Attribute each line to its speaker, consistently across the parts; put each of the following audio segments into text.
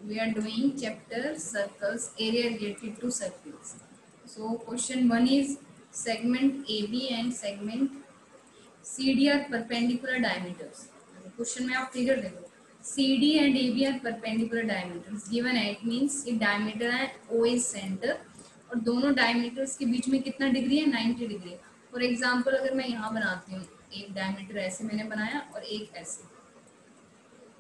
Speaker 1: We are doing chapter circles, area related to circles. So question 1 is segment AB and segment CD are perpendicular diameters. Question में आप figure देखो, CD and AB are perpendicular diameters. Given है, it means कि diameter है O is center और दोनों diameters के बीच में कितना डिग्री है, 90 डिग्री. फॉर एग्जाम्पल अगर मैं यहाँ बनाती हूँ, एक डायमीटर ऐसे मैंने बनाया और एक ऐसे,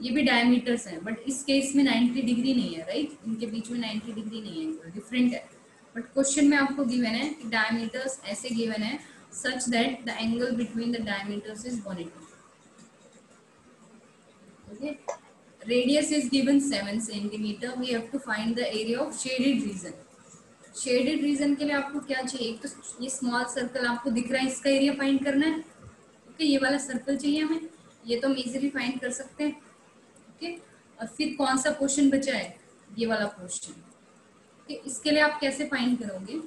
Speaker 1: ये भी डायमीटर्स हैं, बट इस केस में 90 डिग्री नहीं है, राइट. इनके बीच में 90 डिग्री नहीं है, डिफरेंट है. बट क्वेश्चन में आपको गिवन है कि डायमीटर्स ऐसे गिवन है such that the angle between the diameters is 180. Okay. Radius is given 7 centimeter. We have to find the area of shaded region. Shaded region के लिए आपको क्या चाहिए, एक तो ये स्मॉल सर्कल आपको दिख रहा है, इसका एरिया फाइंड करना है. ओके, ये वाला सर्कल चाहिए हमें, ये तो हम इजीली फाइंड कर सकते हैं. ओके, और फिर कौन सा पोर्शन बचा है, ये वाला पोर्शन. ओके, इसके लिए आप कैसे फाइंड करोगे,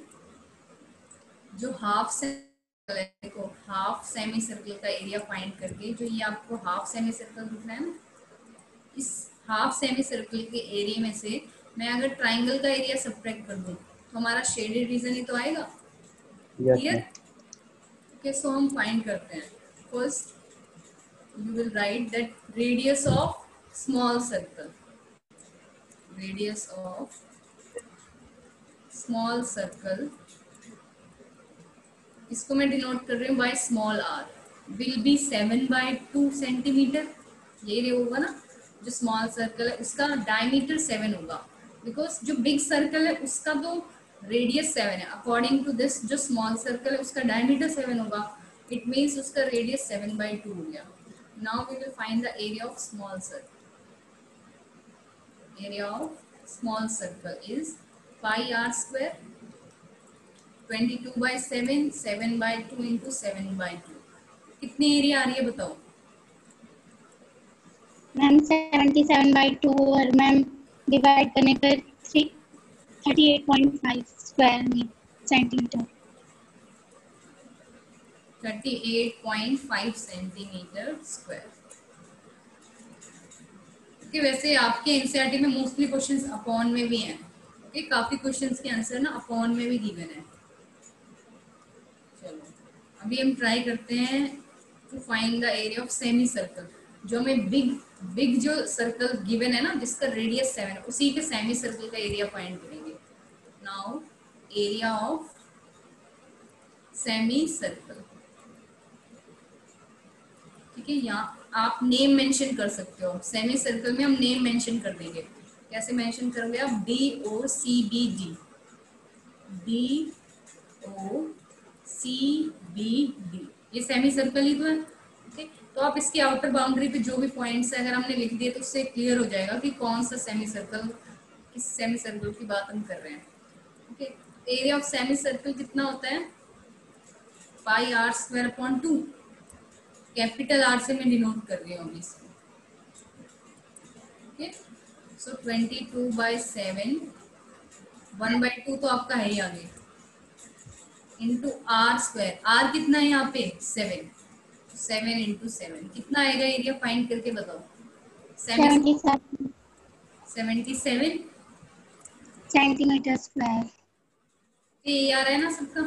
Speaker 1: जो हाफ सर्कल है, देखो हाफ सेमी सर्कल का एरिया फाइंड करके, जो ये आपको हाफ सेमी सर्कल दिख रहा है ना, इस हाफ सेमी सर्कल के एरिया में से मैं अगर ट्राइंगल का एरिया सब्ट्रैक्ट कर दूं तो हमारा शेडेड रीजन ही तो आएगा. क्लियर. ओके, सो हम फाइंड करते हैं. First you will write that radius of small circle, radius of small circle, इसको मैं डिनोट कर रही हूँ by small R, will be 7/2 centimetre. ये होगा ना, जो स्मॉल सर्कल है उसका डायमीटर 7 होगा, बिकॉज जो बिग सर्कल है उसका तो रेडियस 7 है. अकॉर्डिंग टू दिस जो स्मॉल सर्कल है उसका डायमीटर 7 होगा, इट मीन्स उसका रेडियस 7/2 हो गया. Now we will find the area of small circle. area of small circle is pi r square, 22/7, 7/2 into 7/2. कितनी एरिया आ रही है बताओ
Speaker 2: मैम. 77/2 और मैम डिवाइड करने पर 38.5 स्क्वायर सेंटीमीटर.
Speaker 1: 38.5 centimetre square. कि वैसे आपके एनसीईआरटी में मोस्टली क्वेश्चंस अपॉन में भी हैं. ओके, काफी क्वेश्चंस के आंसर ना अपॉन में भी गिवन है. चलो अभी हम ट्राई करते हैं to find the area of semi circle. जो हमें बिग जो सर्कल गिवन है ना, जिसका रेडियस 7 है, उसी के सेमी सर्कल का एरिया फाइंड करेंगे. Now area of semi circle. ठीक है, यहाँ आप नेम मेंशन कर सकते हो. सेमी सर्कल में हम नेम मेंशन कर देंगे. कैसे मेंशन करोगे आप, DOCBD, DOCBD, ये सेमी सर्कल ही तो है. ओके, तो आप इसकी आउटर बाउंड्री पे जो भी पॉइंट्स है अगर हमने लिख दिए तो उससे क्लियर हो जाएगा कि कौन सा सेमी सर्कल, किस सेमी सर्कल की बात हम कर रहे हैं. Okay, area of semi circle कितना होता है, पाई r square upon 2. Capital R से मैं डिनोट कर रही हूँ इसको. ओके, सो 22/7, 1/2 तो आपका है ही आगे, इंटू आर स्क्वायर. आर कितना है यहाँ पे, 7. 7 इंटू 7 कितना आएगा एरिया फाइंड करके बताओ. 77
Speaker 2: सेंटीमीटर स्क्वायर.
Speaker 1: ये आ रहा है ना सबका.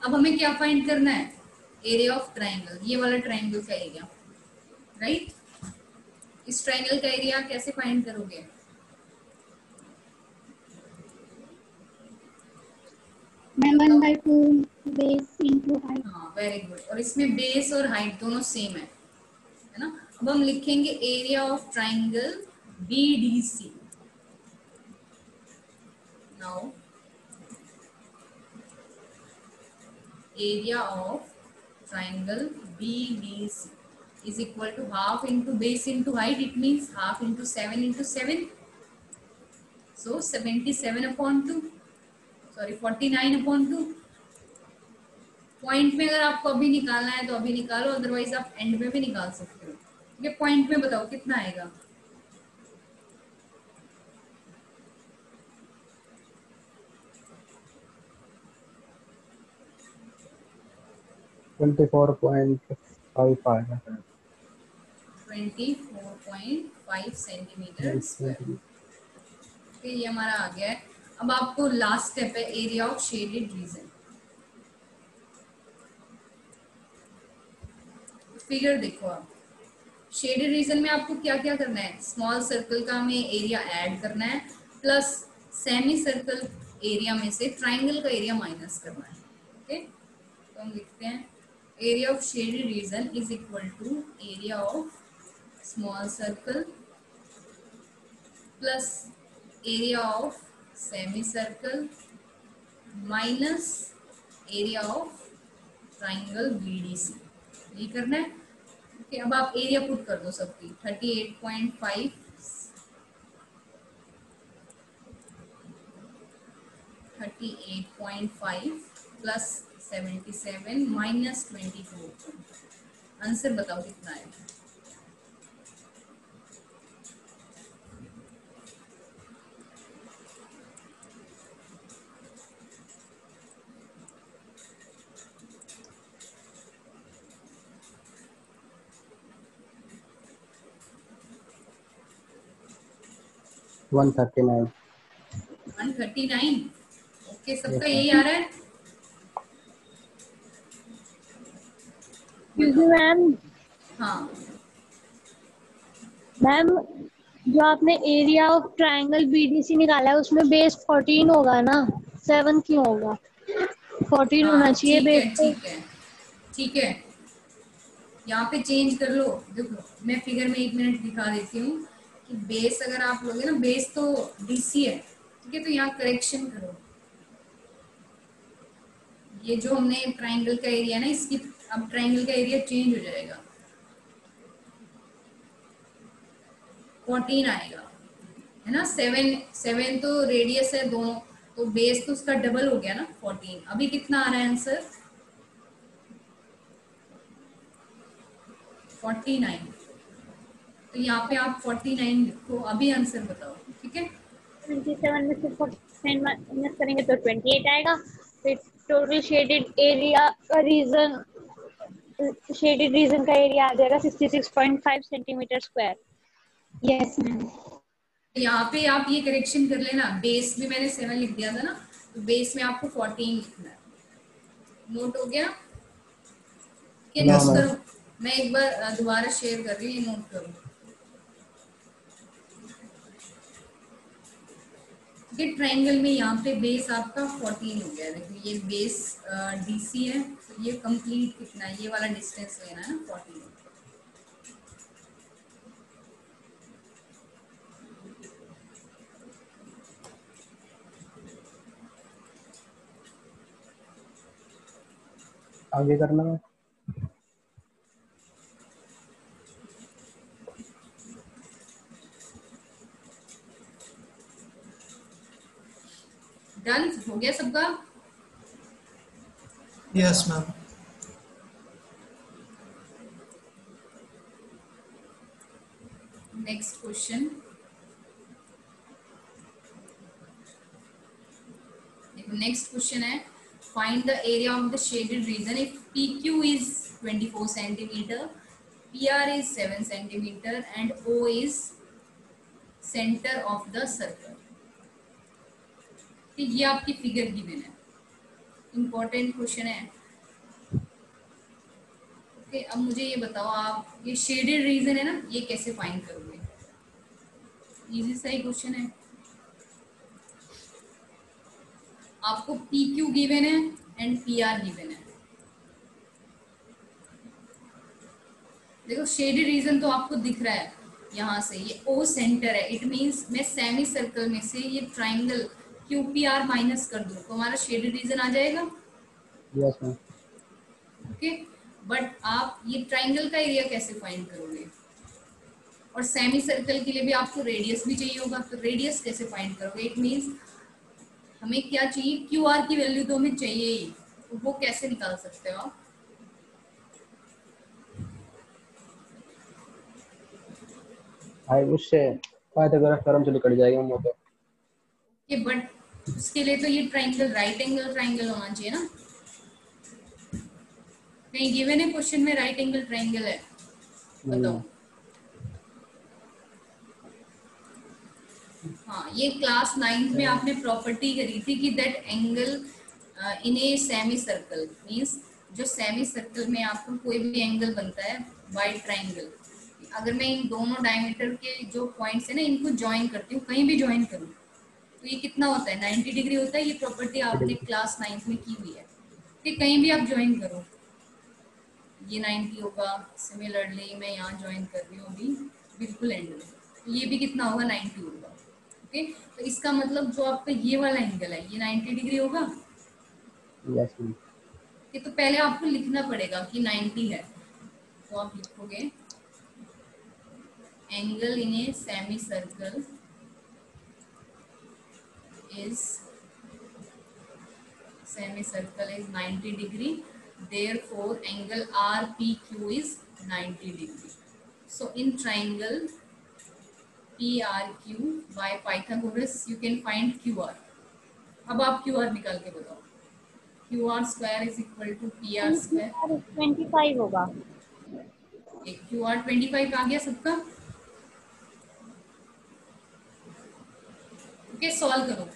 Speaker 1: अब हमें क्या फाइंड करना है, एरिया ऑफ ट्राइंगल, ये वाला ट्राइंगल का एरिया, राइट. इस ट्राइंगल का एरिया कैसे फाइंड करोगे,
Speaker 2: मैम 1/2 बेस इंटू हाइट.
Speaker 1: हाँ वेरी गुड. और इसमें बेस और हाइट दोनों सेम है ना. अब हम लिखेंगे area of triangle BDC. Now area of triangle BDC is equal to half into base into height. It means half into 7 into 7. So 77/2, sorry 49/2. Point में अगर आपको अभी निकालना है तो अभी निकालो, अदरवाइज आप एंड में भी निकाल सकते हो. ये पॉइंट में बताओ कितना आएगा,
Speaker 3: $24.5 आएगा.
Speaker 1: 24.5 5 सेंटीमीटर स्क्वायर। फिर ये हमारा आ गया है। अब आपको लास्ट स्टेप है area of shaded reason. Figure देखो आप, शेडेड रीजन में आपको क्या क्या करना है, स्मॉल सर्कल का हमें एरिया ऐड करना है, प्लस सेमी सर्कल एरिया में से ट्राइंगल का एरिया माइनस करना है। ओके, तो हम लिखते हैं area of shaded region is equal to area of small circle plus area of semi circle minus area of triangle BDC. ये करना है। ओके, अब आप एरिया पुट कर दो सबकी। 38.5 प्लस 77 माइनस 24। आंसर बताओ कितना है।
Speaker 3: वन 139।
Speaker 1: 139। ओके, सबका यही आ रहा है।
Speaker 4: मैम
Speaker 1: हाँ,
Speaker 4: मैम जो आपने एरिया ऑफ ट्रायंगल बीडीसी निकाला है उसमें बेस 14 होगा ना, 7 क्यों होगा? 14 होना
Speaker 1: हाँ,
Speaker 4: चाहिए
Speaker 1: ठीक
Speaker 4: बेस
Speaker 1: है,
Speaker 4: पे।
Speaker 1: ठीक है, ठीक है। यहाँ पे चेंज कर लो। देखो, मैं फिगर में 1 मिनट दिखा देती हूँ कि बेस अगर आप लोगे ना, बेस तो डीसी है, ठीक है, तो यहाँ करेक्शन करो। ये जो हमने ट्राइंगल का एरिया है ना, इसकी अब ट्राइंगल का एरिया चेंज हो जाएगा, 14 आएगा, है ना। 7 तो रेडियस है दोनों, तो बेस तो उसका डबल हो गया ना, 14। अभी कितना आ रहा है आंसर? 49। तो यहाँ पे आप 49 लिखो, अभी आंसर बताओ, ठीक है।
Speaker 4: 27 में से 49 माइनस करेंगे तो 28 आएगा। फिर टोटल शेडेड रीजन का एरिया आ जाएगा 66.5 सेंटीमीटर स्क्वायर।
Speaker 2: Yes ma'am.
Speaker 1: यहाँ पे आप ये करेक्शन कर लेना, बेस भी मैंने 7 लिख दिया था ना, तो बेस में आपको 14 लिखना है। नोट हो गया? क्या
Speaker 3: हाँ,
Speaker 1: नोट
Speaker 3: मैम।
Speaker 1: करो, मैं एक बार दोबारा शेयर कर रही हूँ, नोट करो। ये ट्रायंगल में यहाँ पे बेस आपका 14 हो गया। देखो ये बेस डीसी है, तो ये कंप्लीट कितना है, ये वाला डिस्टेंस लेना है ना, 14।
Speaker 3: आगे करना है।
Speaker 1: डन हो गया सबका?
Speaker 5: Yes ma'am.
Speaker 1: नेक्स्ट क्वेश्चन देखो, नेक्स्ट क्वेश्चन है find the area of the shaded region if PQ is 24 centimetre, PR is 7 centimetre and O is centre of the circle. ये आपकी फिगर गिवन है, इंपॉर्टेंट क्वेश्चन है। Okay, अब मुझे ये बताओ, आप ये शेडेड रीजन है ना, ये कैसे फाइंड करोगे? इजी सा ही क्वेश्चन है। आपको PQ गिवन है एंड PR गिवन है। देखो शेडेड रीजन तो आपको दिख रहा है यहाँ से, ये O सेंटर है, इट मींस मैं सेमी सर्कल में से ये ट्राइंगल QPR माइनस कर दूं तो हमारा शेडेड रीजन आ जाएगा।
Speaker 3: Yes ma'am.
Speaker 1: ओके, बट आप ये ट्राइंगल का एरिया कैसे फाइंड करोगे? और सेमी सर्कल के लिए भी आपको रेडियस भी चाहिए होगा, तो रेडियस कैसे फाइंड करोगे? इट मींस हमें क्या चाहिए, QR की वैल्यू तो हमें चाहिए ही, तो वो कैसे निकाल सकते हो आप?
Speaker 3: भाई उससे पाइथागोरस थ्योरम से निकल जाएगा वो तो।
Speaker 1: कि बट उसके लिए तो ये ट्राइंगल राइट एंगल ट्राइंगल होना चाहिए ना। कहीं गिवन है क्वेश्चन में राइट एंगल ट्राइंगल है? बताओ। हाँ, ये क्लास 9th में आपने प्रॉपर्टी करी थी कि that angle in a semi circle means जो सेमी सर्कल में आपको कोई भी एंगल बनता है बाय ट्राइंगल, अगर मैं इन दोनों डायमीटर के जो पॉइंट्स है ना इनको ज्वाइन करती हूँ, कहीं भी ज्वाइन करूँ तो ये कितना होता है 90 डिग्री होता है। ये प्रॉपर्टी आपने क्लास 9th में की हुई है कि कहीं भी आप ज्वाइन करो ये 90 होगा। सिमिलरली मैं यहाँ ज्वाइन कर रही हूँ अभी बिल्कुल एंड में, तो ये भी कितना होगा 90 होगा। ओके, तो इसका मतलब जो आपका ये वाला एंगल है ये 90 डिग्री होगा।
Speaker 3: Yes ma'am.
Speaker 1: ये तो पहले आपको लिखना पड़ेगा कि 90 है, तो आप लिखोगे angle in a semi circle is semicircle is 90 degree, therefore angle RPQ is 90 degree. So in triangle PRQ by Pythagoras you can find QR. अब आप QR निकाल के बताओ। QR square is equal to PR square।
Speaker 4: 25 होगा।
Speaker 1: एक QR 25 आ गया सबका। Okay, solve करो।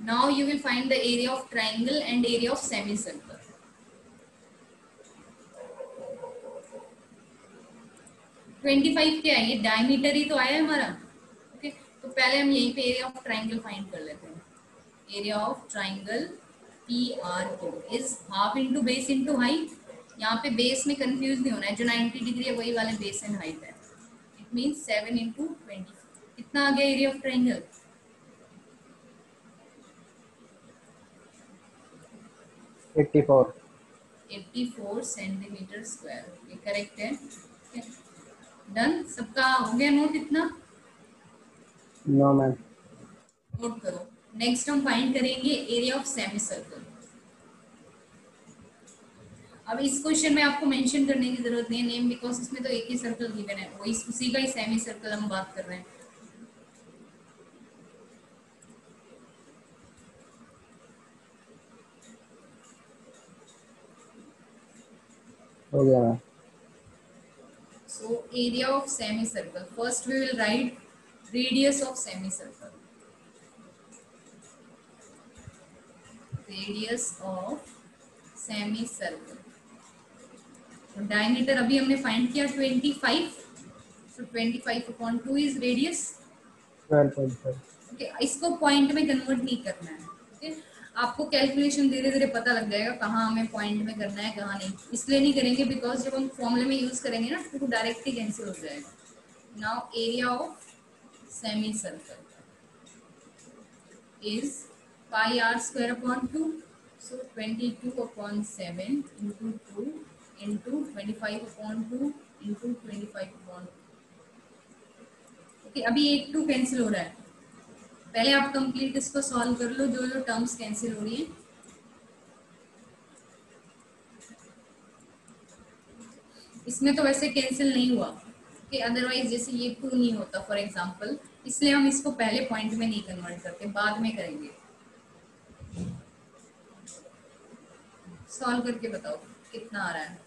Speaker 1: Now you will find the area of triangle and area of semicircle. 25 क्या है, ये डायमीटर ही तो आया है हमारा। ओके, तो पहले हम यहीं पे एरिया ऑफ ट्राइंगल फाइंड कर लेते हैं। Area of triangle P R Q is half into base into height. यहाँ पे बेस में कंफ्यूज नहीं होना है, जो 90 डिग्री है वही वाले बेस एंड हाइट है। It means 7 into 20। कितना आ गया area of triangle?
Speaker 3: 84।
Speaker 1: 84 centimetre square. ये करेक्ट है। डन, सबका हो गया नोट इतना?
Speaker 3: No ma'am.
Speaker 1: नोट करो। नेक्स्ट हम फाइंड करेंगे एरिया ऑफ सेमी सर्कल। अब इस क्वेश्चन में आपको मेंशन करने की जरूरत नहीं है नेम, बिकॉज इसमें तो एक ही सर्कल गिवन है, वही उसी का ही सेमी सर्कल हम बात कर रहे हैं।
Speaker 3: हो गया ma'am.
Speaker 1: So area of semicircle. First we will write radius of semicircle. Radius of semicircle. तो diameter अभी हमने find किया 25. So 25/2 is radius.
Speaker 3: 12.5।
Speaker 1: Okay, इसको पॉइंट में कन्वर्ट नहीं करना है। ओके, आपको कैलकुलेशन धीरे धीरे पता लग जाएगा कहाँ हमें पॉइंट में करना है कहाँ नहीं। इसलिए नहीं करेंगे बिकॉज जब हम फॉर्मूले में यूज करेंगे ना तो डायरेक्ट ही कैंसिल हो जाएगा। Now area of semi circle is pi r square upon 2. So 22/7 into 2 into 25/2 into 25/2. Okay, अभी 1 2 कैंसिल हो रहा है। पहले आप कंप्लीट इसको सॉल्व कर लो, जो जो टर्म्स कैंसिल हो रही है। इसमें तो वैसे कैंसिल नहीं हुआ कि अदरवाइज जैसे ये 2 नहीं होता फॉर एग्जांपल, इसलिए हम इसको पहले पॉइंट में नहीं कन्वर्ट करते, बाद में करेंगे। सॉल्व करके बताओ कितना आ रहा है।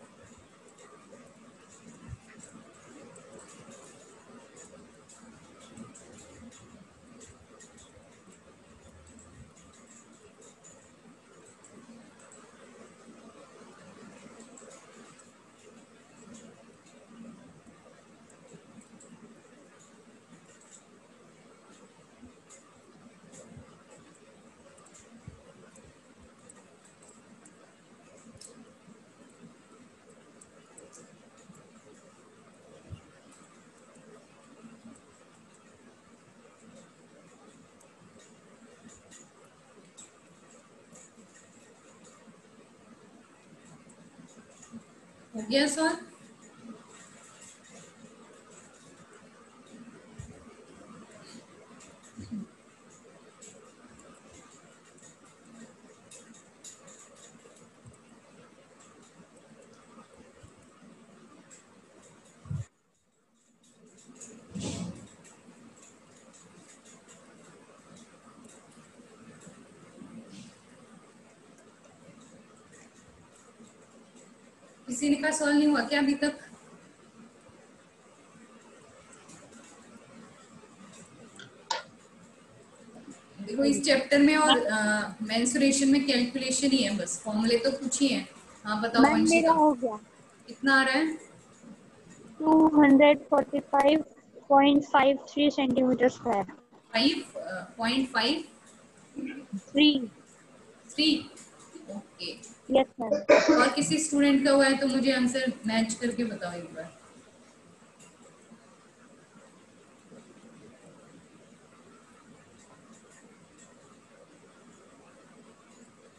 Speaker 1: हो गया सॉल्व? किसी का सॉल्व नहीं हुआ क्या अभी तक? देखो इस चैप्टर में और मेंसुरेशन में कैलकुलेशन ही है, बस फॉर्मूले तो कुछ ही है। हाँ बताओ
Speaker 4: मैम मेरा
Speaker 1: वंशिका,
Speaker 4: हो गया
Speaker 1: कितना आ रहा है?
Speaker 4: 245.53 centimetre square.
Speaker 1: 5.53।
Speaker 4: 3।
Speaker 1: Okay.
Speaker 4: Yes ma'am.
Speaker 1: और किसी स्टूडेंट का हुआ है तो मुझे आंसर मैच करके बताओ एक बार।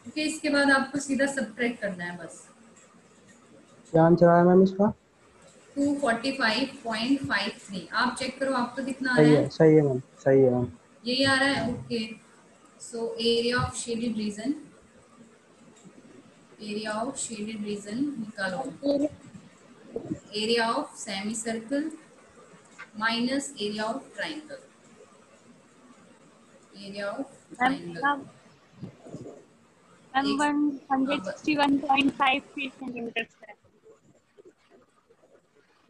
Speaker 1: ओके, इसके बाद आपको सीधा सब्ट्रैक्ट करना है बस।
Speaker 3: क्या आंसर आया मैम इसका?
Speaker 1: 245.53। आप चेक करो आपको कितना आ रहा
Speaker 3: सही
Speaker 1: है।
Speaker 3: है, सही है मैम, सही है मैम।
Speaker 1: यही आ रहा है, okay. So area of shaded region, area of shaded region निकालो। Area of semi circle minus area of triangle, area of
Speaker 4: ma'am
Speaker 1: triangle.
Speaker 4: मेरा मैम
Speaker 1: एक
Speaker 4: 161.53 सेंटीमीटर स्क्वायर।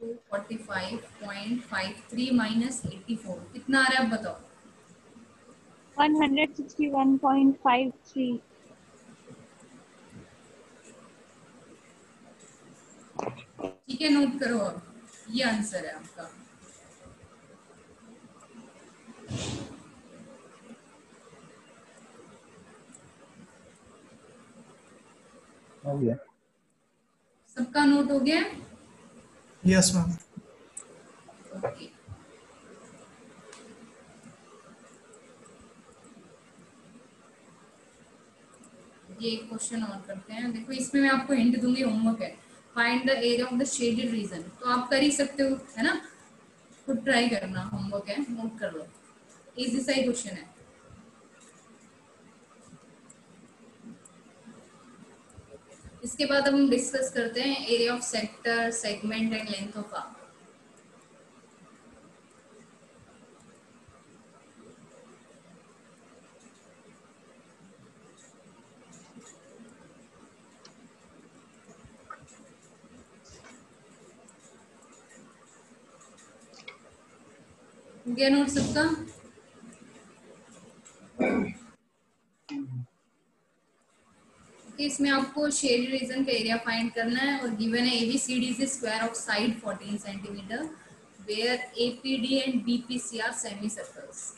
Speaker 1: 245.53 माइनस 84 कितना आ रहा है, आप बताओ।
Speaker 4: 161.53।
Speaker 1: ठीक है, नोट करो अब, ये आंसर है आपका।
Speaker 3: हो गया।
Speaker 1: सबका नोट हो गया?
Speaker 5: Yes ma'am.
Speaker 1: ओके। ये एक क्वेश्चन और करते हैं। देखो इसमें मैं आपको हिंट दूंगी, होमवर्क है। Find the area of the shaded region, तो आप कर ही सकते हो, है ना। खुद ट्राई करना, होमवर्क है, नोट कर लो। इजी सा ही क्वेश्चन है। इसके बाद अब हम डिस्कस करते हैं area of sector, segment and length of arc. हो गया नोट सबका? इसमें आपको शेड रीजन का एरिया फाइंड करना है और गिवन है ABCD is square of side 14 centimetre where APD and BPC are semi circles.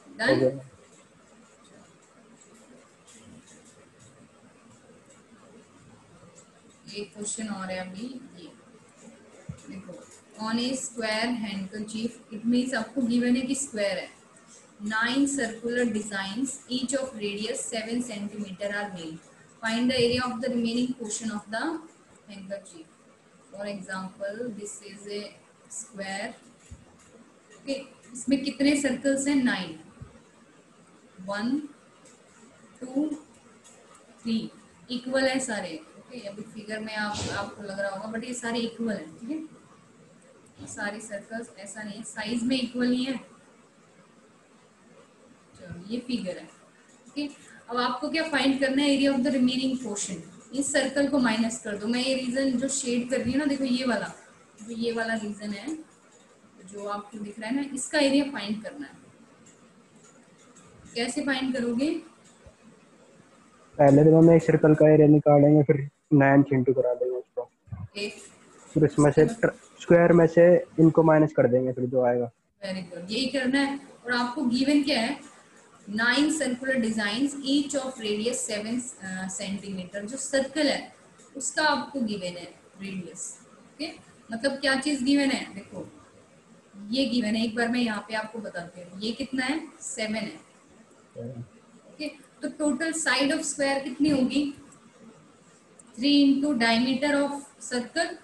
Speaker 3: हो
Speaker 1: डन।
Speaker 3: गया।
Speaker 1: एक क्वेश्चन और है अभी, ये देखो। On a square handkerchief, it means आपको गिवन है कि स्क्वायर है। 9 circular designs, each of radius 7 centimeter are made. Find the area of the remaining portion of the handkerchief. For example, this is a square. Okay, इसमें कितने circles हैं? 9। 1 2 3 equal है सारे। Okay, अभी फिगर में आपको लग रहा होगा, बट ये सारे इक्वल हैं। ठीक है, सारी सर्कल्स, ऐसा नहीं है साइज में इक्वल नहीं है। चलो ये फिगर है। ठीक, अब आपको क्या फाइंड करना है? Area of the remaining portion. इस सर्कल को माइनस कर दो। मैं ये रीजन जो शेड कर रही हूँ ना, देखो ये वाला, जो ये वाला रीजन है जो आपको दिख रहा है ना, इसका एरिया फाइंड करना है। कैसे फाइंड करोगे?
Speaker 3: पहले तो हम एक सर्कल का एरिया निकालेंगे, फिर 9 से इंटू करा देंगे उसको,
Speaker 1: एक,
Speaker 3: फिर इसमें
Speaker 1: उसके
Speaker 3: से
Speaker 1: बाद
Speaker 3: स्क्वायर में से इनको माइनस कर देंगे, फिर जो आएगा।
Speaker 1: वेरी गुड, यही करना है। और आपको गिवन क्या है? 9 circular design, each of radius 7 centimetre. जो सर्कल है उसका आपको गिवन है रेडियस। ओके, मतलब क्या चीज गिवन है? देखो ये गिवन है, एक बार मैं यहाँ पे आपको बताती हूँ। ये कितना है? 7 है। ओके, तो टोटल साइड ऑफ स्क्वायर कितनी होगी? 3 इंटू डायमीटर ऑफ सर्कल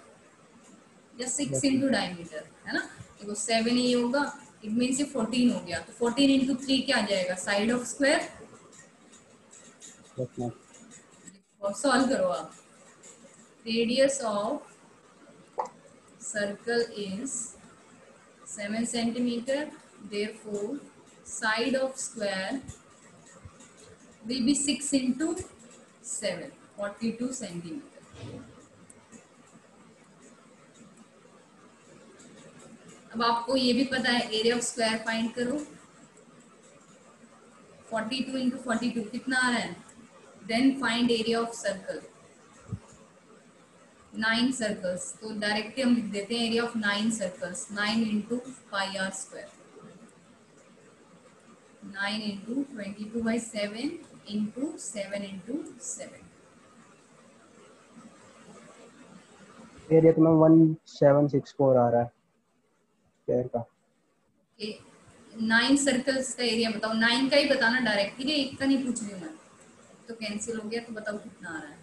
Speaker 1: या 6 इंटू डायमीटर, है ना। देखो 7 ही होगा, इट मीन से 14 हो गया। तो 14 इंटू 3 क्या आ जाएगा? Side of square. और सॉल्व करो आप। Radius of circle is 7 centimetre, therefore side of square will be 6 into 7, 42 centimetre. अब आपको ये भी पता है, एरिया ऑफ स्क्वायर फाइंड करो। 42 इंटू 42 कितना आ रहा है? Then find area of circle, 9 circles, तो डायरेक्टली हम लिख देते हैं area of 9 circles, 9 into pi R square, 9 into 22/7 into 7 into 7।
Speaker 3: Area तो मैम 1764 आ रहा है स्क्वायर का।
Speaker 1: 9 सर्कल्स का एरिया बताओ, 9 का ही बताना डायरेक्ट, ठीक है, एक का नहीं पूछ रही हूँ मैं, तो कैंसिल हो गया, तो बताओ कितना आ रहा है?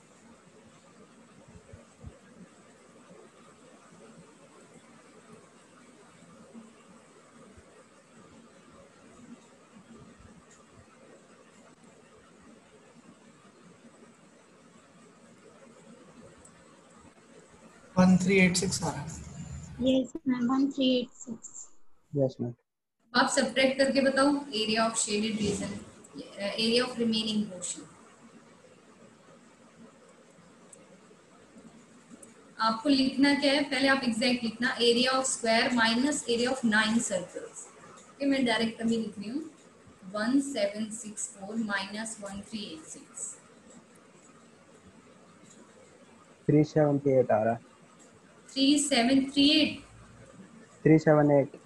Speaker 5: वन 386 आ रहा है।
Speaker 2: Yes, ma'am. 1386.
Speaker 3: Yes ma'am.
Speaker 1: आप सब्ट्रैक्ट करके बताओ area of shaded region, area of remaining portion. आपको लिखना क्या है, पहले आप एग्जैक्ट लिखना area of square minus area of 9 circles. Okay, मैं डायरेक्ट अभी लिख रही हूँ 1764 माइनस 1386,
Speaker 3: 378 आ रहा है।
Speaker 1: 3738,
Speaker 3: 378।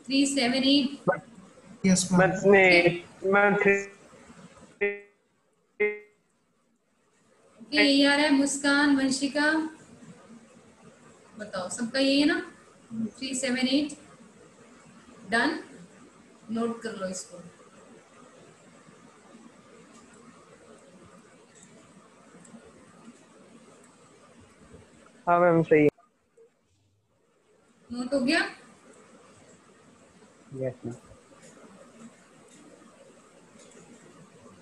Speaker 1: 378।
Speaker 5: Yes ma'am.
Speaker 1: ओके, यही आ रहा है। मुस्कान, वंशिका, बताओ सबका यही है ना? 378 डन, नोट कर लो इसको।
Speaker 3: हाँ मैम सही है।
Speaker 1: नोट हो गया?
Speaker 3: Yes ma'am.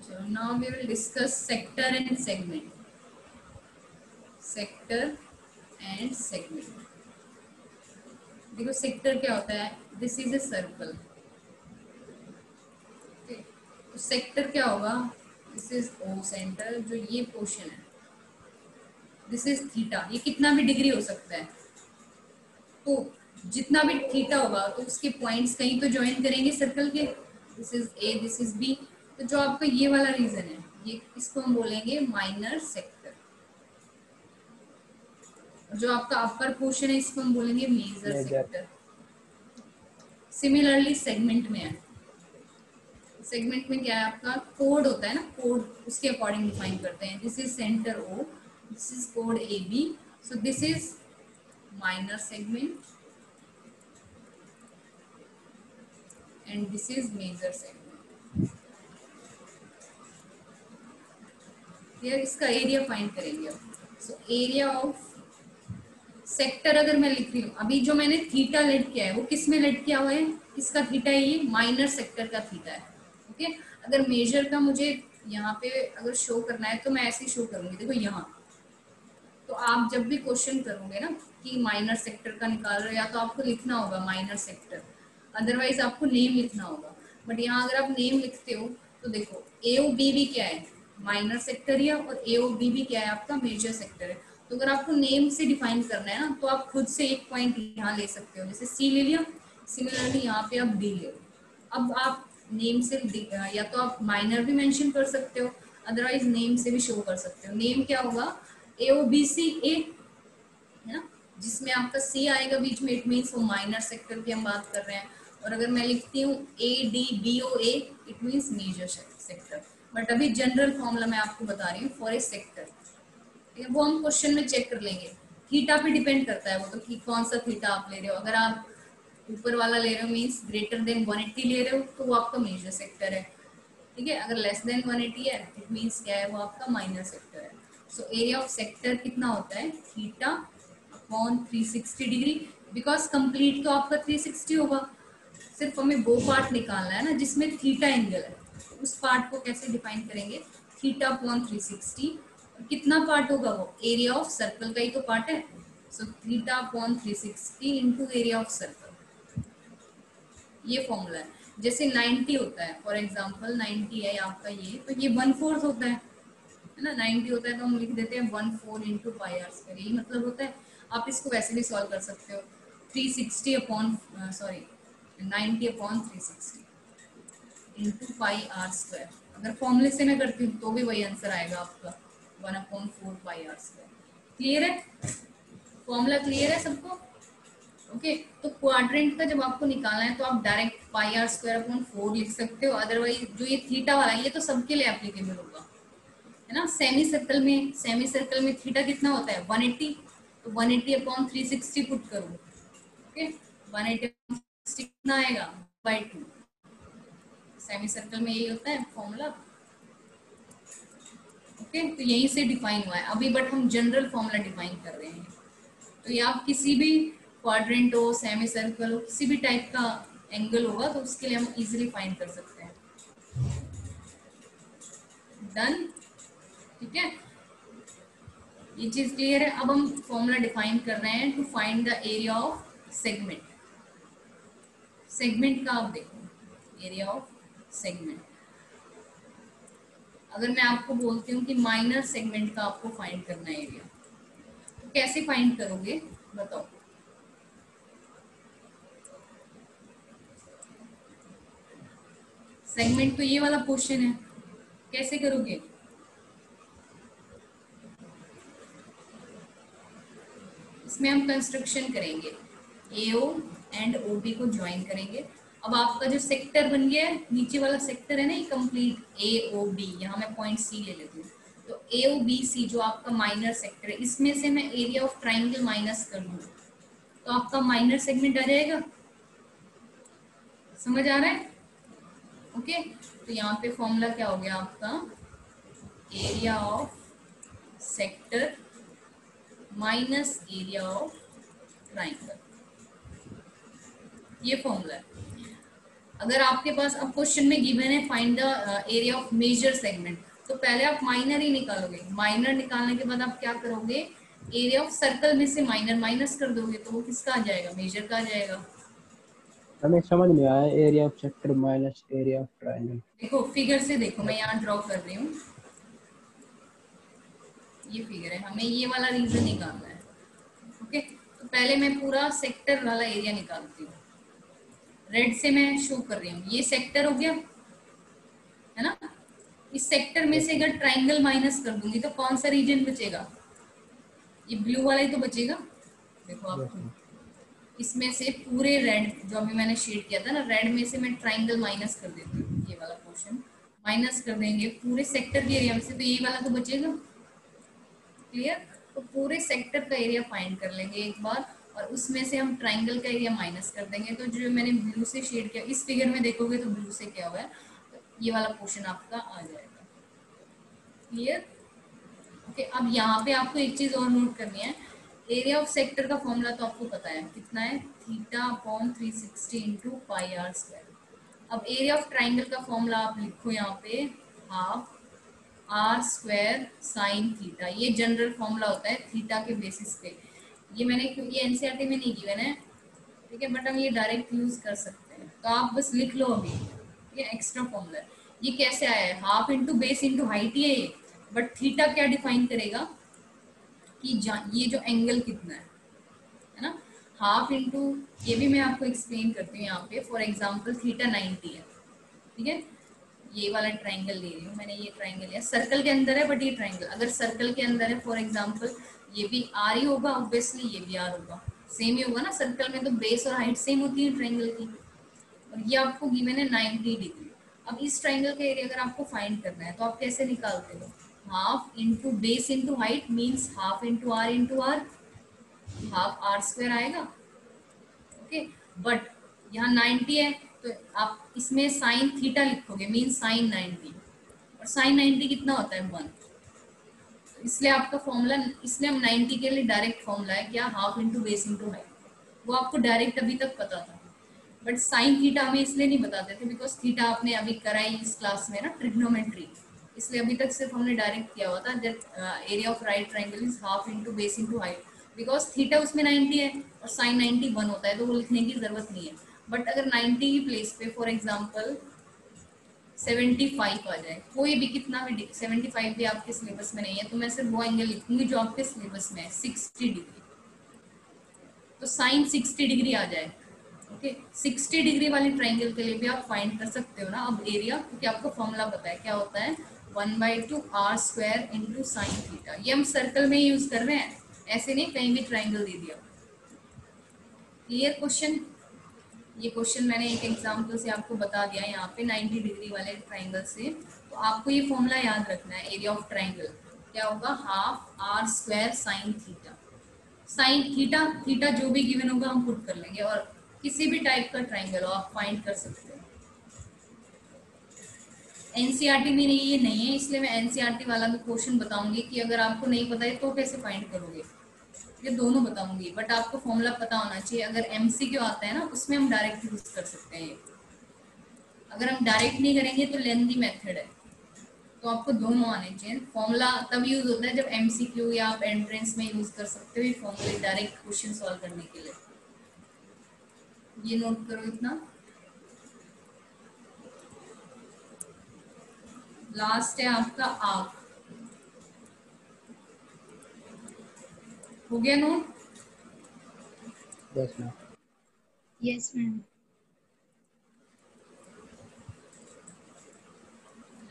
Speaker 1: चलो, now we will discuss sector and segment. Sector and segment, देखो सेक्टर क्या होता है, दिस इज ए सर्कल, तो सेक्टर क्या होगा, दिस इज ओ सेंटर, जो ये पोर्शन है, दिस इज थीटा, ये कितना भी डिग्री हो सकता है, तो जितना भी थीटा होगा तो उसके पॉइंट्स कहीं तो ज्वाइन करेंगे सर्कल के, this is A, this is B, तो जो आपका ये वाला रीजन है, ये इसको हम बोलेंगे माइनर सेक्टर, और जो आपका अपर पोर्शन है इसको हम बोलेंगे major
Speaker 3: Major.
Speaker 1: Sector. Similarly segment में है, सेगमेंट में क्या है, आपका कोड होता है ना, कोड उसके अकॉर्डिंग डिफाइन करते हैं, this is centre O, this is कोड A B, so this is minor segment and this is major segment। यार इसका एरिया फाइंड करेंगे अब। सो एरिया ऑफ सेक्टर अगर मैं लिख रही हूँ, अभी जो मैंने थीटा लेट किया है वो किस में लेट किया हुआ है, किसका थीटा है, ये माइनर सेक्टर का थीटा है। ओके, अगर मेजर का मुझे यहाँ पे अगर शो करना है तो मैं ऐसे ही शो करूंगी, देखो यहाँ, तो आप जब भी क्वेश्चन करोगे ना कि माइनर सेक्टर का निकाल रहे हो, या तो आपको लिखना होगा माइनर सेक्टर, अदरवाइज आपको नेम लिखना होगा। बट यहाँ अगर आप नेम लिखते हो तो देखो ए ओ बी भी क्या है, माइनर सेक्टर ही है, और ए ओ बी भी क्या है, आपका मेजर सेक्टर है। तो अगर आपको नेम से डिफाइन करना है ना, तो आप खुद से एक पॉइंट यहाँ ले सकते हो, जैसे सी ले लिया, सिमिलरली यहाँ पे आप डी ले लो। अब आप नेम से या तो आप माइनर भी मेंशन कर सकते हो, अदरवाइज नेम से भी शो कर सकते हो। नेम क्या होगा, ए ओ बी सी ए, है ना, जिसमें आपका सी आएगा बीच में, इट मीन्स वो माइनर सेक्टर की हम बात कर रहे हैं। और अगर मैं लिखती हूँ A D B O A, it means major sector. But अभी जनरल फॉर्मूला मैं आपको बता रही हूँ फॉर ए सेक्टर, वो हम क्वेश्चन में चेक कर लेंगे। थीटा पे डिपेंड करता है वो, तो कि कौन सा थीटा आप ले रहे हो। अगर आप ऊपर वाला ले रहे हो मीन्स ग्रेटर देन 180 ले रहे हो, तो वो आपका मेजर सेक्टर है, ठीक है। अगर लेस देन 180 है, इट मीन्स क्या है, वो आपका माइनर सेक्टर है। सो एरिया ऑफ सेक्टर कितना होता है, theta upon 360 degree, because complete तो आपका 360 होगा, सिर्फ हमें वो पार्ट निकालना है ना जिसमें थीटा एंगल है, उस पार्ट को कैसे डिफाइन करेंगे, थीटा अपॉन 360। और कितना पार्ट होगा, वो एरिया ऑफ सर्कल का ही तो पार्ट है, so theta upon 360 into area of circle, ये फॉर्मूला है। जैसे 90 होता है, फॉर एग्जांपल 90 है आपका ये, तो ये 1/4 होता है ना, 90 होता है तो हम लिख देते हैं 1/4 इंटू पाई आर स्क्वायर, यही मतलब होता है। आप इसको वैसे भी सॉल्व कर सकते हो, 360 upon 90 upon 360 into pi R square, अगर फॉर्मूले से मैं करती हूँ तो भी वही आंसर आएगा आपका 1/4 पाई r²। क्लियर है? फॉर्मूला क्लियर है सबको? ओके तो क्वाड्रेंट का जब आपको निकालना है तो आप डायरेक्ट πr²/4 लिख सकते हो। अदरवाइज जो ये थीटा वाला है ये तो सबके लिए एप्लीकेबल होगा, है ना। सेमी सर्कल में थीटा कितना होता है 180, तो 180/360 पुट करो। ओके 180 कितना आएगा 2। सेमी सर्कल में यही होता है फॉर्मूला। ओके तो यहीं से डिफाइन हुआ है अभी, बट हम जनरल फॉर्मूला डिफाइन कर रहे हैं। तो ये आप किसी भी क्वाड्रेंट हो, सेमी सर्कल हो, किसी भी टाइप का एंगल होगा तो उसके लिए हम इजीली फाइंड कर सकते हैं। डन, ठीक है, ये चीज क्लियर है। अब हम फॉर्मूला डिफाइन कर रहे हैं to find the area of segment. Segment का आप देखो, एरिया ऑफ सेगमेंट। अगर मैं आपको बोलती हूँ कि माइनर सेगमेंट का आपको फाइंड करना है एरिया, तो कैसे फाइंड करोगे बताओ? सेगमेंट तो ये वाला क्वेश्चन है, कैसे करोगे? इसमें हम कंस्ट्रक्शन करेंगे, AO एंड OB को ज्वाइन करेंगे। अब आपका जो सेक्टर बन गया है, नीचे वाला सेक्टर है ना ये कंप्लीट AOB, यहाँ मैं पॉइंट C ले लेती हूँ। तो AOBC जो आपका माइनर सेक्टर है, इसमें से मैं एरिया ऑफ ट्राइंगल माइनस कर दूँ तो आपका माइनर सेगमेंट आ जाएगा। समझ आ रहा है? ओके तो यहाँ पे फॉर्मूला क्या हो गया आपका, area of sector minus area of triangle, ये फॉर्मूला है। अगर आपके पास अब क्वेश्चन में गिवन है find the area of major segment, तो पहले आप माइनर ही निकालोगे। माइनर निकालने के बाद आप क्या करोगे, एरिया ऑफ सर्कल में से माइनर माइनस कर दोगे तो वो किसका आ जाएगा, मेजर का आ जाएगा।
Speaker 3: हमें समझ नहीं आया, area of sector minus area of triangle.
Speaker 1: देखो फिगर से देखो, मैं यहाँ ड्रॉ कर रही हूँ, ये फिगर है, हमें ये वाला रीजन निकालना है। ओके तो पहले मैं पूरा सेक्टर वाला एरिया निकालती हूँ, रेड से मैं शो कर रही हूँ। ये सेक्टर हो गया है ना, इस सेक्टर में से अगर ट्राइंगल माइनस कर दूंगी तो कौन सा रीजन बचेगा, ये ब्लू वाला ही तो बचेगा। देखो आपको इसमें से पूरे रेड जो अभी मैंने शेड किया था ना, रेड में से मैं ट्राइंगल माइनस कर देती हूँ, ये वाला पोर्शन माइनस कर देंगे पूरे सेक्टर के एरिया में से, तो ये वाला तो बचेगा। क्लियर? तो पूरे सेक्टर का एरिया फाइंड कर लेंगे एक बार, और उसमें से हम ट्राइंगल का एरिया माइनस कर देंगे। तो जो मैंने ब्लू से शेड किया, इस फिगर में देखोगे तो ब्लू से क्या हुआ है, तो ये वाला पोर्शन आपका आ जाएगा। क्लियर? ओके अब यहाँ पे आपको एक चीज और नोट करनी है, एरिया ऑफ सेक्टर का फॉर्मूला तो आपको पता है कितना है, θ/360 इंटू πr²। अब एरिया ऑफ ट्राइंगल का फॉर्मूला आप लिखो यहाँ पे, हाफ r² sin थीटा। ये जनरल फॉर्मूला होता है थीटा के बेसिस पे। ये मैंने क्योंकि एनसीईआरटी में नहीं गिवन है, ठीक है, बट हम ये डायरेक्ट यूज कर सकते हैं, तो आप बस लिख लो अभी, ठीक है, एक्स्ट्रा फॉर्मूला। ये कैसे आया है, half into base into height ही है ये, बट थीटा क्या डिफाइन करेगा कि ये जो एंगल कितना है ना, हाफ इंटू, ये भी मैं आपको एक्सप्लेन करती हूँ यहाँ पे। फॉर एग्जांपल थीटा 90 है, ठीक है, ये वाला ट्राइंगल ले रही हूँ मैंने, ये ट्राइंगल लिया, सर्कल के अंदर है बट ये ट्राइंगल अगर सर्कल के अंदर है, फॉर एग्जांपल ये भी आर ही होगा, ऑब्वियसली ये भी आर होगा, सेम ही होगा ना। सर्कल में तो बेस और हाइट सेम होती है ट्राइंगल की, और ये आपको गिवन है 90 डिग्री। अब इस ट्राइंगल का एरिया अगर आपको फाइंड करना है तो आप कैसे निकालते हो, half into base into height means half into R, half r² आएगा। ओके बट यहाँ 90 है तो आप इसमें साइन थीटा लिखोगे, मीन्स साइन 90, और साइन 90 कितना होता है 1, इसलिए आपका फॉर्मूला, इसलिए हम 90 के लिए डायरेक्ट फॉर्मूला है क्या, half into base into height, वो आपको डायरेक्ट अभी तक पता था। बट साइन थीटा हमें इसलिए नहीं बताते थे बिकॉज थीटा आपने अभी कराई इस क्लास में ना, ट्रिग्नोमेट्री, इसलिए अभी तक सिर्फ हमने डायरेक्ट किया हुआ था that area of right triangle is half into base into height, because theta उसमें 90 है और साइन 90 1 होता है, तो वो लिखने की जरूरत नहीं है। बट अगर 90 की प्लेस पे फॉर एग्जाम्पल 75 आ जाए, कोई भी कितना भी 75 भी आपके सिलेबस में नहीं है, तो मैं सिर्फ वो एंगल लिखूंगी जो आपके सिलेबस में है 60 डिग्री, तो साइन 60 डिग्री आ जाए। ओके 60 डिग्री वाले ट्राइंगल के लिए भी आप फाइंड कर सकते हो ना अब एरिया, क्योंकि आपको फॉर्मूला पता है क्या होता है 1/2 r² इंटू साइन थीटा। ये हम सर्कल में यूज कर रहे हैं, ऐसे नहीं कहीं भी ट्राइंगल दे दिया। Clear question? ये क्वेश्चन मैंने एक एग्जांपल से आपको बता दिया यहाँ पे 90 डिग्री वाले ट्राइंगल से। तो आपको ये फॉर्मूला याद रखना है, एरिया ऑफ ट्राइंगल क्या होगा 1/2 r² sine theta. Sine theta, theta जो भी गिवन होगा हम पुट कर लेंगे, और किसी भी टाइप का ट्राइंगल हो आप फाइंड कर सकते हो। एनसीईआरटी में नहीं, ये नहीं है, इसलिए मैं एनसीईआरटी वाला भी क्वेश्चन बताऊंगी कि अगर आपको नहीं पता है तो कैसे फाइंड करोगे, ये दोनों बताऊंगी। बट आपको फॉर्मूला पता होना चाहिए। अगर एमसीक्यू आता है ना उसमें हम डायरेक्ट यूज कर सकते हैं। अगर हम डायरेक्ट नहीं करेंगे तो लेंथी मेथड है, तो आपको दोनों आने चाहिए। फॉर्मूला तब यूज होता है जब एमसीक्यू या आप एंट्रेंस में यूज कर सकते हो ये फॉर्मूले डायरेक्ट क्वेश्चन सॉल्व करने के लिए। ये नोट करो इतना। लास्ट है आपका आर्क, हो गया note?
Speaker 3: Yes ma'am.
Speaker 2: Yes ma'am.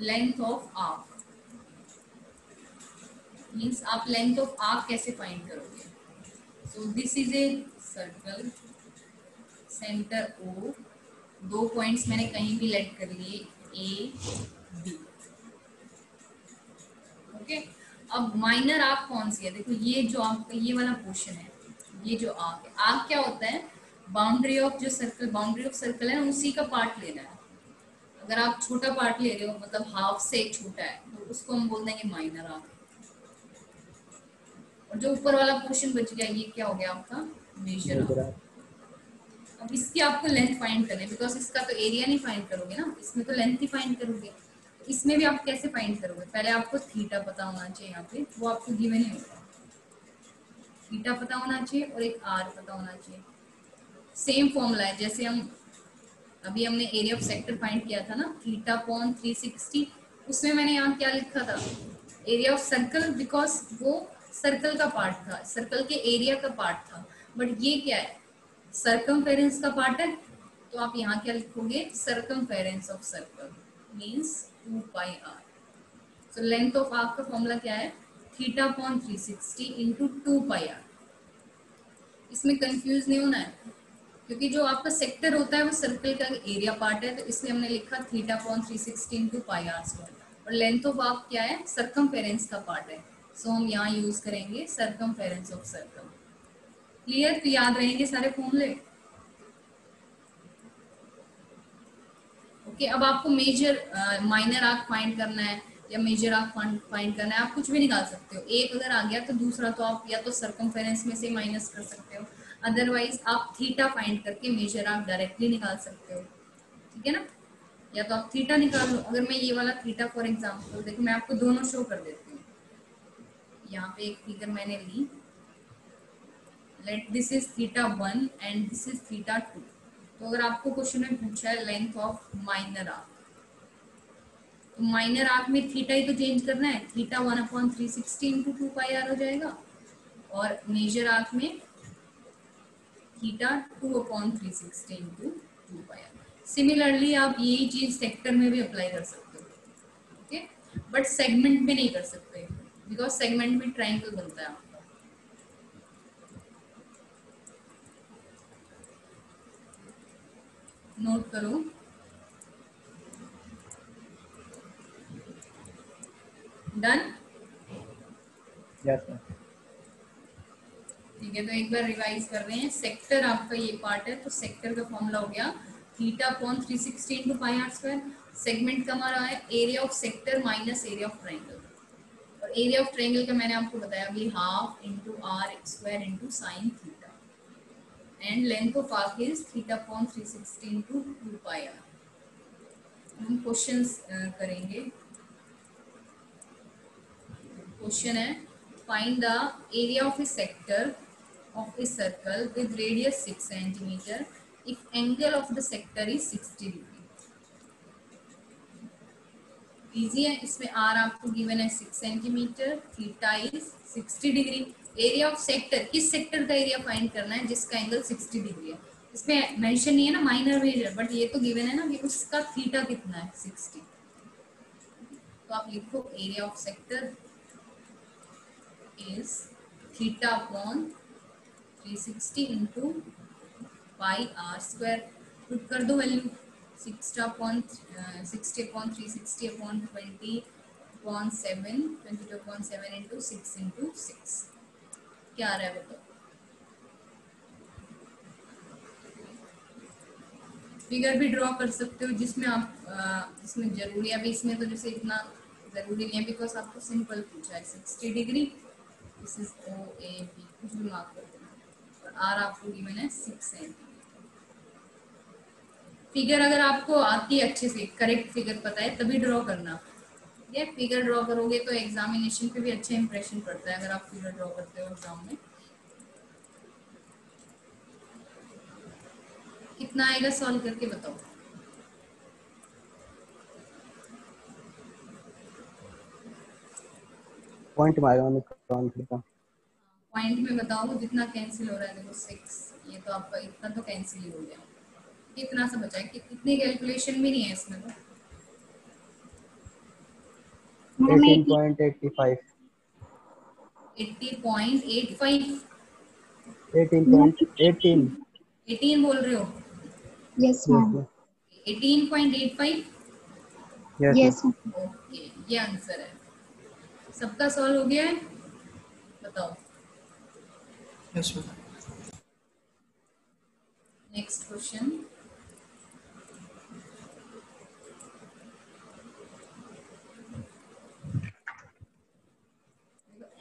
Speaker 1: Length of arc means आप लेंथ ऑफ आर्क कैसे फाइंड करोगे। So this is a circle, centre O, 2 points मैंने कहीं भी लेट कर लिए ए बी। ओके अब माइनर आर्क कौन सी है, देखो ये जो आपका ये वाला पोर्शन है, ये जो आर्क है, आर्क क्या होता है बाउंड्री ऑफ जो सर्कल, बाउंड्री ऑफ सर्कल है ना उसी का पार्ट लेना है। अगर आप छोटा पार्ट ले रहे हो मतलब हाफ से एक छोटा है तो उसको हम बोल देंगे माइनर आर्क। और जो ऊपर वाला पोर्शन बच गया ये क्या हो गया आपका मेजर आर्क। अब इसकी आपको लेंथ फाइंड करनी है, बिकॉज इसका तो एरिया नहीं फाइंड करोगे ना, इसमें तो लेंथ ही फाइंड करोगे। इसमें भी आप कैसे फाइंड करोगे, पहले आपको थीटा पता होना चाहिए, यहाँ पे वो आपको गिवन ही होगा। थीटा पता होना चाहिए और एक आर पता होना चाहिए। सेम फॉर्मूला है जैसे हम अभी हमने एरिया ऑफ सेक्टर फाइंड किया था ना थीटा अपॉन 360, उसमें मैंने यहाँ क्या लिखा था एरिया ऑफ सर्कल, बिकॉज वो सर्कल का पार्ट था, सर्कल के एरिया का पार्ट था। बट ये क्या है सर्कमफेरेंस का पार्ट है, तो आप यहाँ क्या लिखोगे circumference of circle means 2πr। So length of arc का फॉर्मूला क्या है थीटा अपॉन 360 इंटू 2πr। इसमें कंफ्यूज नहीं होना है, क्योंकि जो आपका सेक्टर होता है वो सर्कल का एरिया पार्ट है, तो इसलिए हमने लिखा थीटा अपॉन 360 इंटू πr²। और लेंथ ऑफ आर्क क्या है सर्कमफेरेंस का पार्ट है, सो हम यहाँ यूज करेंगे सर्कमफेरेंस ऑफ सर्कल। क्लियर? तो याद रहेंगे सारे फॉर्मूले। ओके अब आपको मेजर माइनर आर्क फाइंड करना है या मेजर आर्क फाइंड करना है, आप कुछ भी निकाल सकते हो। एक अगर आ गया तो दूसरा तो आप या तो सर्कमफेरेंस में से माइनस कर सकते हो, अदरवाइज आप थीटा फाइंड करके मेजर आर्क डायरेक्टली निकाल सकते हो। ठीक है ना, या तो आप थीटा निकाल लो। अगर मैं ये वाला थीटा फॉर एग्जांपल देखो मैं आपको दोनों शो कर देती हूँ। यहाँ पे एक फिगर मैंने ली, let this is theta 1 and this is theta 2। तो अगर आपको क्वेश्चन में पूछा है लेंथ ऑफ माइनर आर्क, तो माइनर आर्क में थीटा ही तो चेंज करना है, थीटा 1/360 इंटू 2πr हो जाएगा, और मेजर आर्क में थीटा 2/360 इंटू 2πr। सिमिलरली आप यही चीज सेक्टर में भी अप्लाई कर सकते हो, ओके, बट सेगमेंट में नहीं कर सकते बिकॉज सेगमेंट में ट्राइंगल बनता है आपका। नोट करो, डन?
Speaker 3: Yes ma'am.
Speaker 1: ठीक है, तो एक बार रिवाइज कर रहे हैं। सेक्टर आपका ये पार्ट है, तो सेक्टर का फॉर्मूला हो गया theta upon 360 into πr²। Segment का हमारा है area of sector minus area of triangle, और एरिया ऑफ ट्राइंगल का मैंने आपको बताया अभी half into r² into sine theta, and length of arc is theta upon 360 into 2πr। हम क्वेश्चंस करेंगे। क्वेश्चन है find the area of A sector of a circle with radius 6 centimeter if angle of the sector is 60 degree। Easy है, इसमें r आपको given है 6 centimetre, theta is 60 degree. Area of sector, किस sector का area find करना है जिसका angle 60 degree है, इसमें मेंशन नहीं है ना माइनर मेजर, बट ये तो गिवन है ना कि उसका थीटा कितना है 60। तो आप लिखो area of sector is theta upon 360 into pi R square. Put कर दो value 60 upon 360 upon 20 upon 7 22 upon 7 into 6 क्या आ रहा है बताओ। फिगर भी ड्रॉ कर सकते हो जिसमें आप इसमें जरूरी है, अभी इसमें तो जैसे इतना जरूरी नहीं है बिकॉज आपको सिंपल पूछा है 60 degree, this is O A B, कुछ भी मार्क कर देना और आर आपको गिवन है 6 सेंटीमीटर। फिगर अगर आपको आती है अच्छे से, करेक्ट फिगर पता है तभी ड्रॉ करना। ये फिगर ड्रॉ करोगे तो एग्जामिनेशन पे भी अच्छा इंप्रेशन पड़ता है अगर आप फिगर ड्रॉ करते हो एग्जाम में। कितना आएगा सॉल्व करके बताओ।
Speaker 3: पॉइंट मारेगा मैं काउंट करता।
Speaker 1: पॉइंट में बताओ जितना कैंसिल हो रहा है। देखो 6, ये तो आपका इतना तो कैंसिल ही हो गया। कितना सा बचा है कि इतनी कैलकुलेशन भी नहीं है इसमें तो।
Speaker 2: मैम
Speaker 3: 18.85
Speaker 1: 80.85
Speaker 3: 18.18
Speaker 1: 18 बोल रहे हो।
Speaker 2: Yes
Speaker 3: yes
Speaker 2: ma'am.
Speaker 1: 18.85
Speaker 3: yes
Speaker 2: yes
Speaker 1: okay, ये आंसर है। सबका सॉल्व हो गया है बताओ।
Speaker 5: Yes ma'am.
Speaker 1: Next question.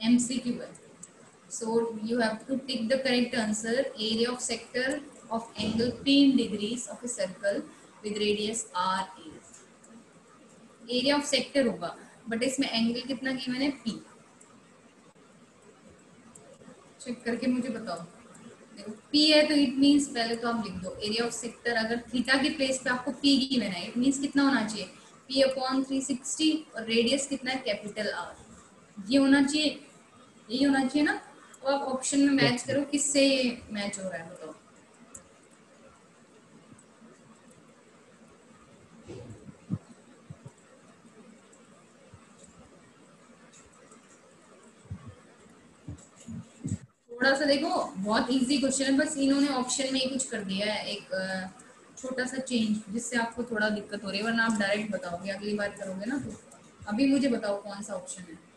Speaker 1: MCQ है। So you have to tick the correct answer. Area of sector of angle P in degrees of a circle with radius R is. Area of sector होगा but इसमें angle कितना given है P। Check करके मुझे बताओ। देखो P है तो इट मींस पहले तो आप लिख दो एरिया ऑफ सेक्टर, अगर थीटा के प्लेस पे आपको P गिवन है इट मींस कितना होना चाहिए P अपॉन 360 और रेडियस कितना है कैपिटल R। ये होना चाहिए, यही होना चाहिए ना। तो आप ऑप्शन में मैच करो किससे ये मैच हो रहा है बताओ। थोड़ा सा देखो बहुत इजी क्वेश्चन है, बस इन्होंने ऑप्शन में ही कुछ कर दिया है एक छोटा सा चेंज जिससे आपको थोड़ा दिक्कत हो रही है, वरना आप डायरेक्ट बताओगे अगली बार करोगे ना। तो अभी मुझे बताओ कौन सा ऑप्शन है।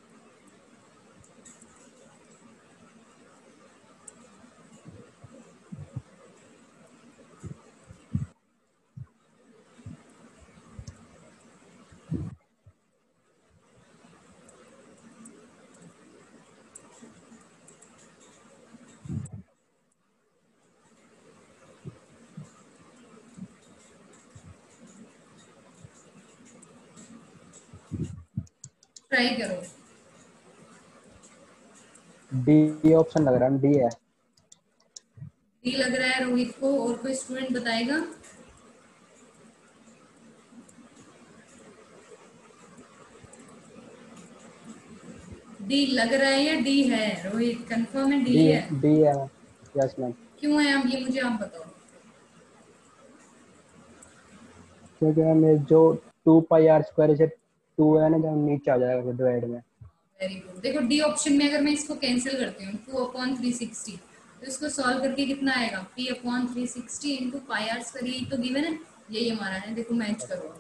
Speaker 1: ट्राई करो।
Speaker 3: डी ऑप्शन लग रहा है, डी है।
Speaker 1: डी लग रहा है रोहित को, और कोई स्टूडेंट बताएगा। डी लग रहा है या डी है रोहित, कंफर्म है डी है।
Speaker 3: डी है यस मैम।
Speaker 1: क्यों है अब ये मुझे आप बताओ।
Speaker 3: क्योंकि हमें जो 2 पाई आर स्क्वायर से 2 है ना जो नीचे आ जाएगा डिवाइड में।
Speaker 1: Very good. देखो डी ऑप्शन में अगर मैं इसको कैंसिल करती हूँ 2 अपॉन 360 तो इसको सॉल्व करके कितना आएगा P upon 360 into pi R square, यही तो गिवन है, यही हमारा है। देखो मैच करो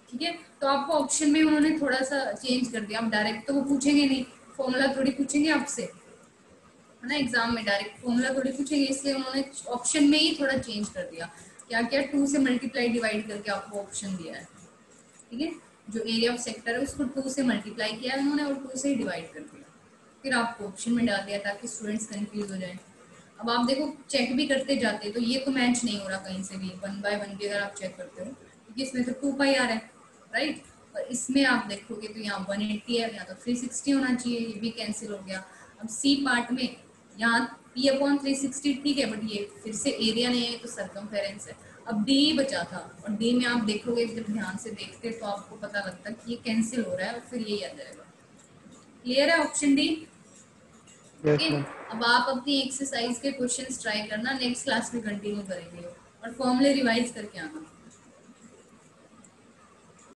Speaker 1: ठीक है। तो आपको ऑप्शन में उन्होंने थोड़ा सा चेंज कर दिया। आप डायरेक्ट तो वो पूछेंगे नहीं, फॉर्मूला थोड़ी पूछेंगे आपसे है ना, एग्जाम में डायरेक्ट फॉर्मूला थोड़ी पूछेंगे, इसलिए उन्होंने ऑप्शन में ही थोड़ा चेंज कर दिया। क्या क्या 2 से मल्टीप्लाई डिवाइड करके आपको ऑप्शन दिया है ठीक है। जो एरिया ऑफ सेक्टर है उसको 2 से मल्टीप्लाई किया है उन्होंने और 2 से ही डिवाइड कर दिया, फिर आपको ऑप्शन में डाल दिया ताकि स्टूडेंट्स कंफ्यूज हो जाए। अब आप देखो चेक भी करते जाते तो ये तो मैच नहीं हो रहा कहीं से भी, 1 बाय 1 भी अगर आप चेक करते हो क्योंकि इसमें तो 2 पाई आ रहा है राइट, और इसमें आप देखोगे तो यहाँ 180 है, यहाँ तो 360 होना चाहिए, ये भी कैंसिल हो गया। अब सी पार्ट में यहाँ P अपॉन 360 ठीक है, बट ये फिर से एरिया नहीं है तो सर्कमफेरेंस है। अब डी बचा था और डी में आप देखोगे जब ध्यान से देखते तो आपको पता लगता है कि ये कैंसिल हो रहा है और फिर यही आ जाएगा। क्लियर है option D.
Speaker 3: Yes
Speaker 1: okay,
Speaker 3: ma'am.
Speaker 1: अब आप अपनी एक्सरसाइज के क्वेश्चंस ट्राई करना, नेक्स्ट क्लास में कंटिन्यू करेंगे और फॉर्मूले रिवाइज करके आना।